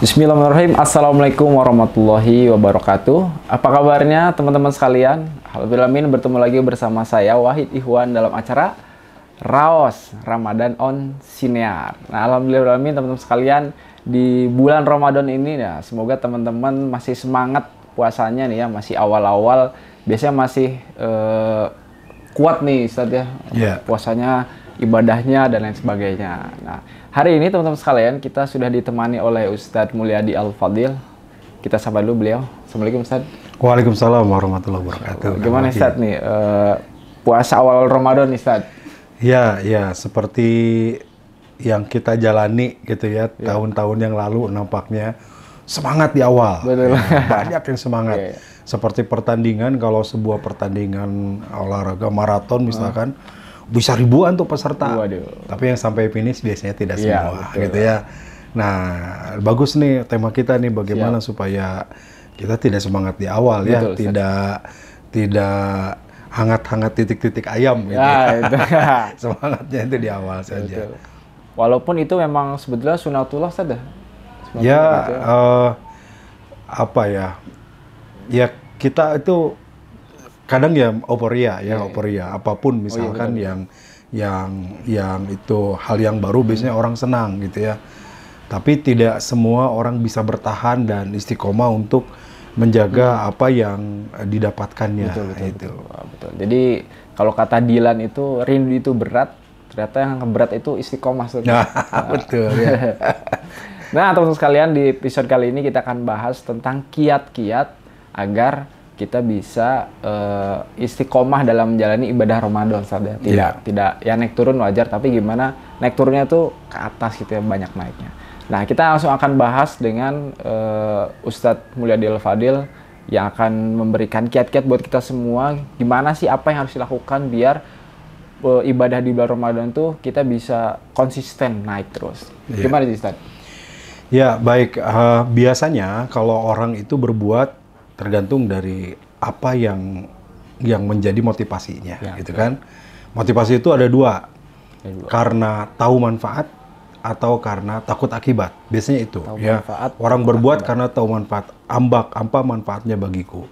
Bismillahirrahmanirrahim. Assalamualaikum warahmatullahi wabarakatuh. Apa kabarnya teman-teman sekalian? Alhamdulillah bertemu lagi bersama saya Wahid Ihwan dalam acara Raos Ramadan on Sinear. Nah, alhamdulillah teman-teman sekalian, di bulan Ramadan ini ya, semoga teman-teman masih semangat puasanya nih ya, masih awal-awal, biasanya masih kuat nih Ustaz ya. Puasanya, ibadahnya dan lain sebagainya. Nah, hari ini teman-teman sekalian, kita sudah ditemani oleh Ustadz Mulyadi Al-Fadil. Kita sapa dulu beliau. Assalamualaikum Ustadz. Waalaikumsalam warahmatullahi wabarakatuh. Gimana Ustadz nih puasa awal Ramadan nih Ustadz? Ya, seperti yang kita jalani gitu ya, tahun-tahun yang lalu nampaknya semangat di awal. Betul. Ya, banyak yang semangat. Seperti pertandingan, kalau sebuah pertandingan olahraga maraton misalkan, bisa ribuan tuh peserta. Waduh. Tapi yang sampai finish biasanya tidak semua, gitu ya. Nah, bagus nih tema kita nih, bagaimana supaya kita tidak semangat di awal. Betul, ya, tidak hangat-hangat titik-titik ayam gitu. Itu. Semangatnya itu di awal saja. Betul. Walaupun itu memang sebetulnya sunatullah saja. Apa ya? Ya kita itu kadang ya euforia, apapun misalkan yang itu hal yang baru biasanya orang senang gitu ya. Tapi tidak semua orang bisa bertahan dan istiqomah untuk menjaga apa yang didapatkannya. Betul. Jadi kalau kata Dilan itu rindu itu berat, ternyata yang berat itu istiqomah. Betul ya. Nah, teman-teman sekalian, di episode kali ini kita akan bahas tentang kiat-kiat agar kita bisa istiqomah dalam menjalani ibadah Ramadan saja. Tidak ya naik turun wajar, tapi gimana naik turunnya tuh ke atas gitu ya, banyak naiknya. Nah, kita langsung akan bahas dengan Ustadz Mulyadi Al-Fadil yang akan memberikan kiat-kiat buat kita semua, gimana sih apa yang harus dilakukan biar ibadah di bulan Ramadan tuh kita bisa konsisten naik terus. Gimana sih Ustadz? Ya, baik. Biasanya kalau orang itu berbuat tergantung dari apa yang menjadi motivasinya, gitu kan. Motivasi itu ada dua, karena tahu manfaat atau karena takut akibat. Biasanya itu, orang berbuat karena tahu manfaat, apa manfaatnya bagiku.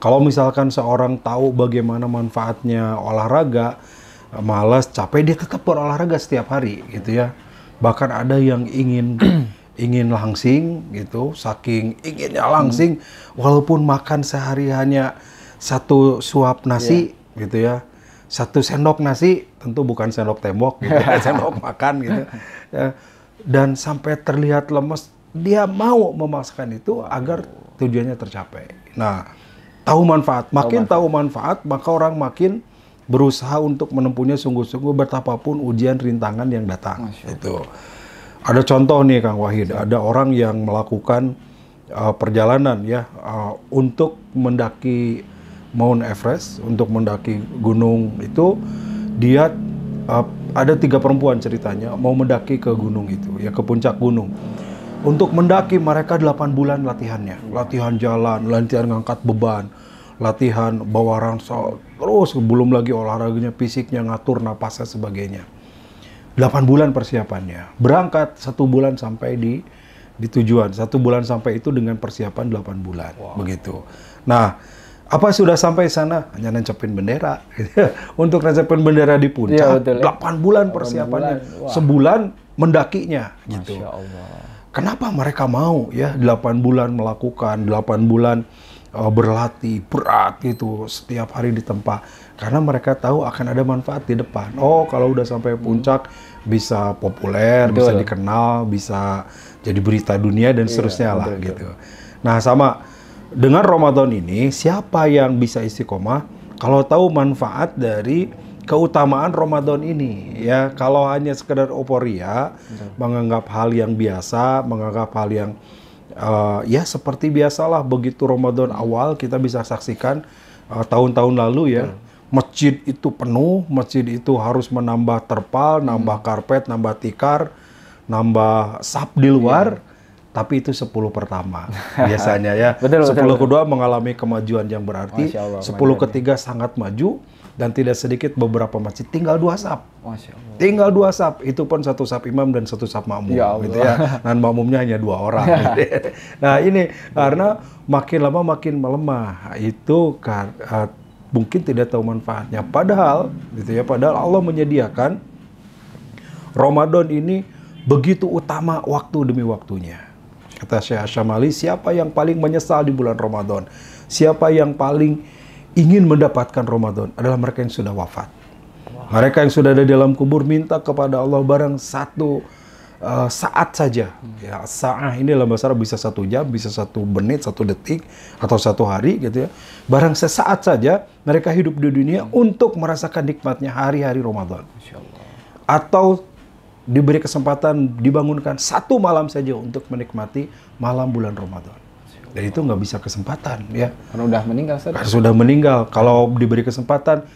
Kalau misalkan seorang tahu bagaimana manfaatnya olahraga, malas, capek, dia tetap berolahraga setiap hari, gitu ya. Bahkan ada yang ingin langsing gitu, saking inginnya langsing, walaupun makan sehari hanya satu suap nasi gitu ya, satu sendok nasi, tentu bukan sendok tembok gitu, sendok makan gitu ya, dan sampai terlihat lemes, dia mau memaksakan itu agar tujuannya tercapai. Nah, tahu manfaat, tahu manfaat, maka orang makin berusaha untuk menempuhnya sungguh-sungguh betapapun ujian rintangan yang datang. Itu. Ada contoh nih Kang Wahid, ada orang yang melakukan perjalanan ya untuk mendaki Mount Everest, untuk mendaki gunung itu, dia ada 3 perempuan ceritanya mau mendaki ke gunung itu ya, ke puncak gunung. Untuk mendaki mereka 8 bulan latihannya, latihan jalan, latihan ngangkat beban, latihan bawa ransel, terus belum lagi olahraganya, fisiknya, ngatur napasnya sebagainya. 8 bulan persiapannya. Berangkat 1 bulan sampai di tujuan. 1 bulan sampai itu dengan persiapan 8 bulan. Begitu. Nah, apa sudah sampai sana? Hanya nancepin bendera. Untuk nancepin bendera di puncak, 8 bulan persiapannya. Sebulan mendakinya. Gitu. Masya Allah. Kenapa mereka mau ya 8 bulan melakukan, 8 bulan berlatih berat gitu setiap hari di tempat, karena mereka tahu akan ada manfaat di depan. Oh, kalau udah sampai puncak bisa populer, bisa dikenal, bisa jadi berita dunia dan seterusnya lah gitu. Nah, sama dengan Ramadan ini, siapa yang bisa istiqomah kalau tahu manfaat dari keutamaan Ramadan ini ya. Kalau hanya sekedar euforia, menganggap hal yang biasa, menganggap hal yang ya seperti biasalah, begitu Ramadan awal kita bisa saksikan tahun-tahun lalu ya, masjid itu penuh, masjid itu harus menambah terpal, nambah karpet, nambah tikar, nambah sap di luar, tapi itu 10 pertama biasanya ya. Betul, 10 betul. kedua mengalami kemajuan yang berarti, Masya Allah, 10 ketiga sangat maju, dan tidak sedikit beberapa masjid tinggal 2 saf. Masya Allah. Tinggal 2 saf, itu pun 1 saf imam dan 1 saf makmum, Ya Allah. gitu ya. Dan makmumnya hanya 2 orang. Gitu ya. Nah ini karena makin lama makin melemah, itu mungkin tidak tahu manfaatnya. Padahal, gitu ya, padahal Allah menyediakan Ramadan ini begitu utama waktu demi waktunya. Kata Syekh Asyamali, siapa yang paling menyesal di bulan Ramadan? Siapa yang paling ingin mendapatkan Ramadan? Adalah mereka yang sudah wafat. Mereka yang sudah ada di dalam kubur minta kepada Allah barang satu saat saja. Ya, sa'ah ini dalam bahasa Arab bisa 1 jam, bisa 1 menit, 1 detik, atau 1 hari gitu ya. Barang sesaat saja mereka hidup di dunia untuk merasakan nikmatnya hari-hari Ramadan. Atau diberi kesempatan dibangunkan 1 malam saja untuk menikmati malam bulan Ramadan. Dan itu nggak bisa kesempatan ya. Karena udah meninggal, Ustaz. Karena sudah meninggal. Kalau diberi kesempatan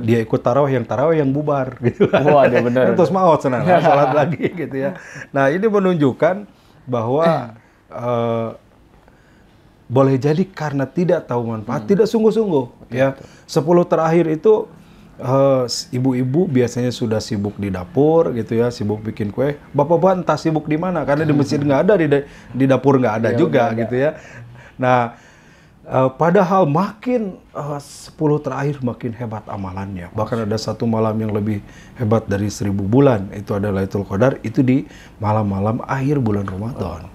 dia ikut tarawih yang bubar gitu. Waduh, benar. Terus maut senang salat lagi gitu ya. Nah, ini menunjukkan bahwa boleh jadi karena tidak tahu manfaat, tidak sungguh-sungguh ya. 10 terakhir itu ibu-ibu biasanya sudah sibuk di dapur gitu ya, sibuk bikin kue. Bapak-bapak entah sibuk di mana karena di masjid nggak ada, di dapur nggak ada juga gitu ya. Nah, padahal makin 10 terakhir makin hebat amalannya. Bahkan ada 1 malam yang lebih hebat dari 1000 bulan. Itu adalah Lailatul Qadar, itu di malam-malam akhir bulan Ramadan.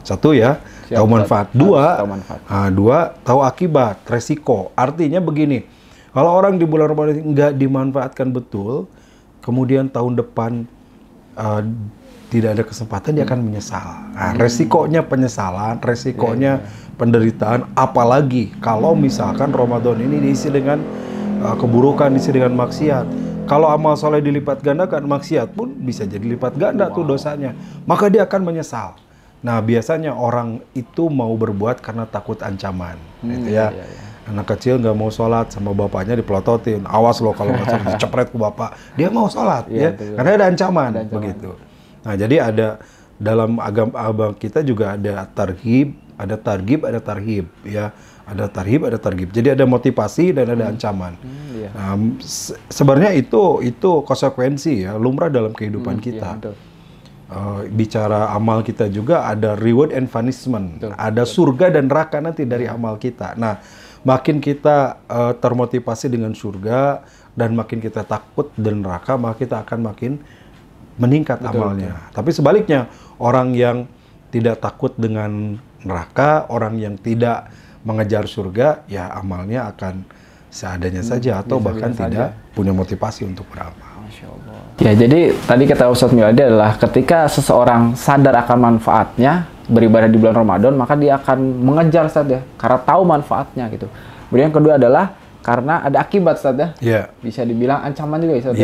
1 ya, tahu manfaat. 2, tahu akibat, resiko. Artinya begini. Kalau orang di bulan Ramadan nggak dimanfaatkan betul, kemudian tahun depan tidak ada kesempatan, dia akan menyesal. Nah, resikonya penyesalan, resikonya penderitaan, apalagi kalau misalkan Ramadan ini diisi dengan keburukan, diisi dengan maksiat. Kalau amal soleh dilipat gandakan, maksiat pun bisa jadi lipat ganda tuh dosanya. Maka dia akan menyesal. Nah, biasanya orang itu mau berbuat karena takut ancaman, gitu ya. Anak kecil nggak mau sholat sama bapaknya dipelototin, awas loh kalau nggak sholat dicepret ke bapak, dia mau sholat ya, karena ada ancaman, begitu. Nah, jadi ada dalam agama kita juga ada targhib, ada tarhib ya, ada tarhib, ada targhib. Jadi ada motivasi dan ada ancaman. Nah, sebenarnya itu konsekuensi ya, lumrah dalam kehidupan kita. Bicara amal kita juga ada reward and punishment, ada surga dan neraka nanti dari amal kita. Nah, makin kita termotivasi dengan surga dan makin kita takut dan neraka, maka kita akan makin meningkat amalnya. Tapi sebaliknya, orang yang tidak takut dengan neraka, orang yang tidak mengejar surga, ya amalnya akan seadanya saja atau bahkan tidak punya motivasi untuk beramal. Masya Allah. Ya, jadi tadi kata Ustadz Miladi adalah ketika seseorang sadar akan manfaatnya beribadah di bulan Ramadan, maka dia akan mengejar saja karena tahu manfaatnya gitu. Kemudian yang kedua adalah karena ada akibat saja. Bisa dibilang ancaman juga Ustaz.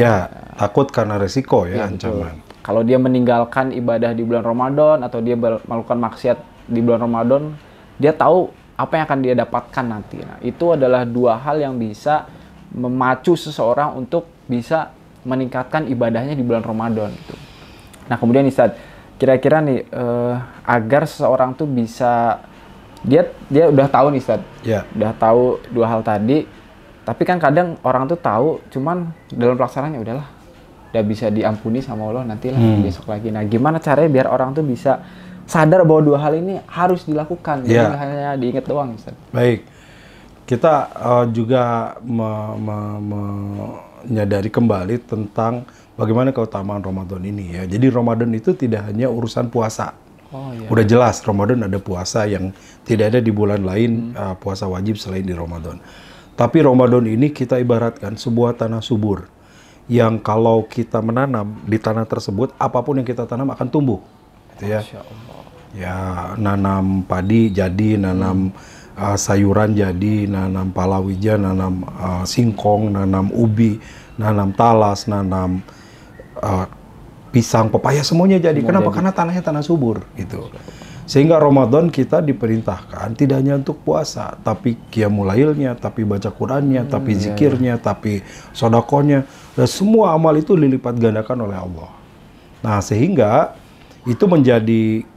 Takut karena resiko ya, ancaman. Kalau dia meninggalkan ibadah di bulan Ramadan atau dia melakukan maksiat di bulan Ramadan, dia tahu apa yang akan dia dapatkan nanti. Nah, itu adalah 2 hal yang bisa memacu seseorang untuk bisa meningkatkan ibadahnya di bulan Ramadan gitu. Nah, kemudian Ustaz, kira-kira nih agar seseorang tuh bisa dia udah tahu nih Ustaz. Udah tahu 2 hal tadi, tapi kan kadang orang tuh tahu cuman dalam pelaksanaannya udahlah, udah bisa diampuni sama Allah, nantilah besok lagi. Nah, gimana caranya biar orang tuh bisa sadar bahwa 2 hal ini harus dilakukan, jangan hanya diingat doang Ustaz. Baik. Kita juga menyadari kembali tentang bagaimana keutamaan Ramadan ini ya. Jadi Ramadan itu tidak hanya urusan puasa. Udah jelas Ramadan ada puasa yang tidak ada di bulan lain, puasa wajib selain di Ramadan. Tapi Ramadan ini kita ibaratkan sebuah tanah subur yang kalau kita menanam di tanah tersebut, apapun yang kita tanam akan tumbuh. Gitu ya. Ya, nanam padi jadi, nanam sayuran jadi, nanam palawija, nanam singkong, nanam ubi, nanam talas, nanam pisang, pepaya, semuanya jadi. Kenapa? Karena tanahnya tanah subur gitu. Sehingga Ramadan kita diperintahkan tidak hanya untuk puasa, tapi qiyamul lailnya, tapi baca Qur'annya, tapi zikirnya, tapi sedekahnya, dan semua amal itu dilipat gandakan oleh Allah. Nah, sehingga itu menjadi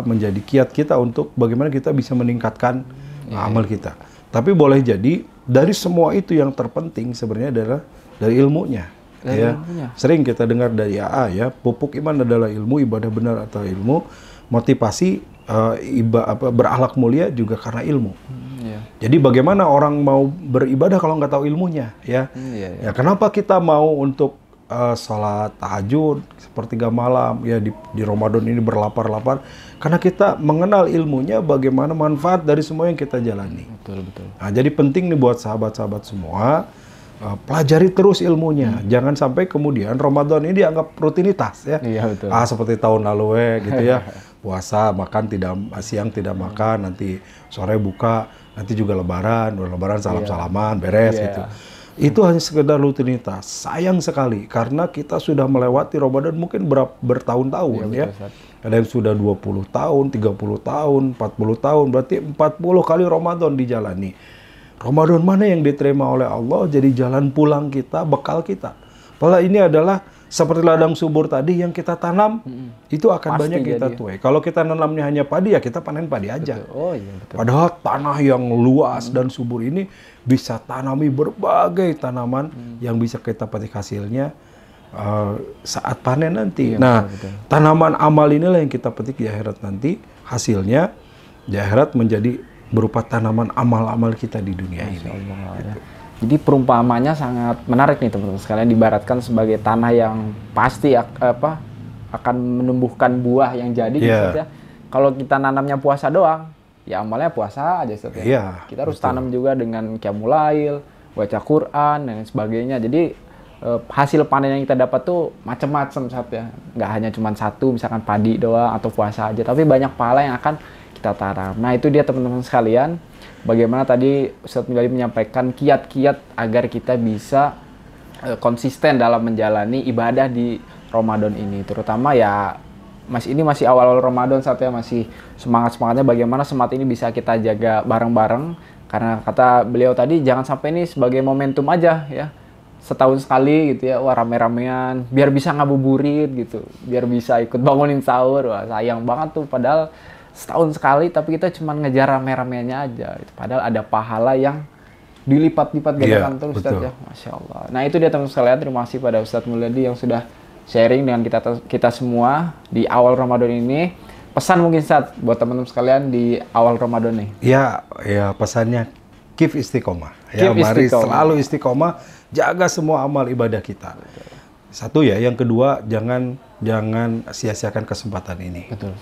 menjadi kiat kita untuk bagaimana kita bisa meningkatkan amal kita. Tapi boleh jadi dari semua itu yang terpenting sebenarnya adalah dari ilmunya. Sering kita dengar dari AA ya, pupuk iman adalah ilmu, ibadah benar atau ilmu, motivasi berakhlak mulia juga karena ilmu. Jadi bagaimana orang mau beribadah kalau nggak tahu ilmunya ya? Ya kenapa kita mau untuk sholat tahajud sepertiga malam ya di Ramadan ini berlapar-lapar? Karena kita mengenal ilmunya, bagaimana manfaat dari semua yang kita jalani. Betul. Nah, jadi penting nih buat sahabat-sahabat semua. Pelajari terus ilmunya, jangan sampai kemudian Ramadan ini dianggap rutinitas ya. Betul. Seperti tahun lalu gitu ya, puasa makan siang tidak makan, nanti sore buka, nanti juga lebaran salam-salaman beres gitu. Itu hanya sekedar rutinitas. Sayang sekali karena kita sudah melewati Ramadan mungkin bertahun-tahun ya. Ada yang sudah 20 tahun, 30 tahun, 40 tahun, berarti 40 kali Ramadan dijalani. Ramadan mana yang diterima oleh Allah jadi jalan pulang kita, bekal kita. Padahal ini adalah seperti ladang subur tadi yang kita tanam, itu akan pasti banyak kita tuai. Kalau kita nanamnya hanya padi, ya kita panen padi aja. Betul. Padahal tanah yang luas dan subur ini bisa tanami berbagai tanaman yang bisa kita petik hasilnya saat panen nanti. Betul. Tanaman amal inilah yang kita petik di akhirat nanti, hasilnya di akhirat menjadi berupa tanaman amal-amal kita di dunia ini. Ya. Jadi perumpamannya sangat menarik nih teman-teman sekalian, diibaratkan sebagai tanah yang pasti akan menumbuhkan buah yang jadi gitu ya. Kalau kita nanamnya puasa doang, ya amalnya puasa aja ya. Kita harus tanam juga dengan qiyamul, baca Quran dan sebagainya. Jadi hasil panen yang kita dapat tuh macam-macam ya. Nggak hanya cuma satu, misalkan padi doang atau puasa aja, tapi banyak pahala yang akan kita tanam. Nah itu dia teman-teman sekalian, bagaimana tadi Ustadz Miladi menyampaikan kiat-kiat agar kita bisa konsisten dalam menjalani ibadah di Ramadan ini. Terutama ya ini masih awal-awal Ramadan saatnya, masih semangat-semangatnya bagaimana semangat ini bisa kita jaga bareng-bareng. Karena kata beliau tadi, jangan sampai ini sebagai momentum aja ya. Setahun sekali gitu ya, rame-ramean, biar bisa ngabuburit gitu, biar bisa ikut bangunin sahur. Sayang banget tuh, padahal setahun sekali tapi kita cuma ngejar rame-ramenya aja. Padahal ada pahala yang dilipat-lipat gandakan terus Ustadz ya. Masya Allah. Nah itu dia teman-teman sekalian, terima kasih pada Ustadz Mulyadi yang sudah sharing dengan kita semua di awal Ramadan ini. Pesan mungkin Ustadz buat teman-teman sekalian di awal Ramadan nih. Ya pesannya keep istiqomah. Mari selalu istiqomah, jaga semua amal ibadah kita. Satu ya, yang kedua jangan sia-siakan kesempatan ini. Betul.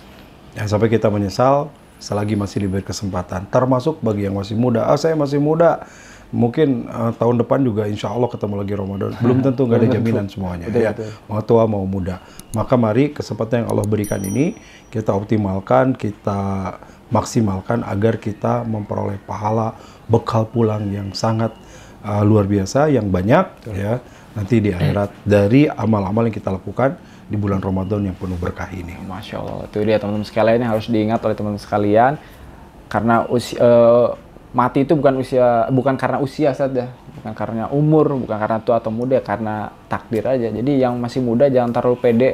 Yang sampai kita menyesal selagi masih diberi kesempatan. Termasuk bagi yang masih muda. Saya masih muda. Mungkin tahun depan juga insya Allah ketemu lagi Ramadan. Belum tentu, nggak ada jaminan semuanya. Betul. Mau tua mau muda. Maka mari kesempatan yang Allah berikan ini kita optimalkan, kita maksimalkan agar kita memperoleh pahala bekal pulang yang sangat luar biasa, yang banyak ya. Nanti di akhirat dari amal-amal yang kita lakukan di bulan Ramadan yang penuh berkah ini. Masya Allah, itu dia teman-teman sekalian yang harus diingat oleh teman-teman sekalian, karena mati itu bukan karena usia saja, bukan karena umur, bukan karena tua atau muda, karena takdir aja. Jadi yang masih muda jangan terlalu pede,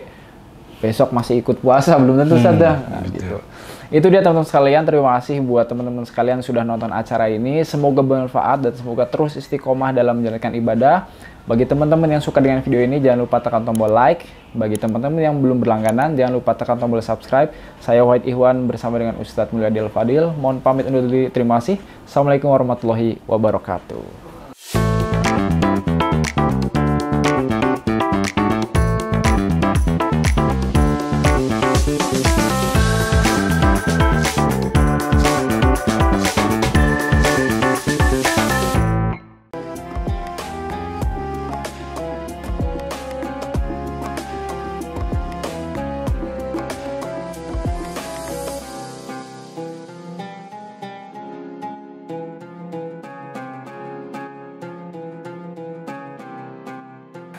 besok masih ikut puasa belum tentu saja. Gitu. Itu dia teman-teman sekalian, terima kasih buat teman-teman sekalian sudah nonton acara ini. Semoga bermanfaat dan semoga terus istiqomah dalam menjalankan ibadah. Bagi teman-teman yang suka dengan video ini, jangan lupa tekan tombol like. Bagi teman-teman yang belum berlangganan, jangan lupa tekan tombol subscribe. Saya Wahid Ihwan bersama dengan Ustadz Mulyadi Al-Fadil. Mohon pamit undur diri. Terima kasih. Assalamualaikum warahmatullahi wabarakatuh.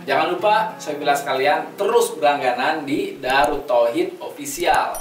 Jangan lupa, saya bilang sekalian, terus berlangganan di Darut Tauhid Official.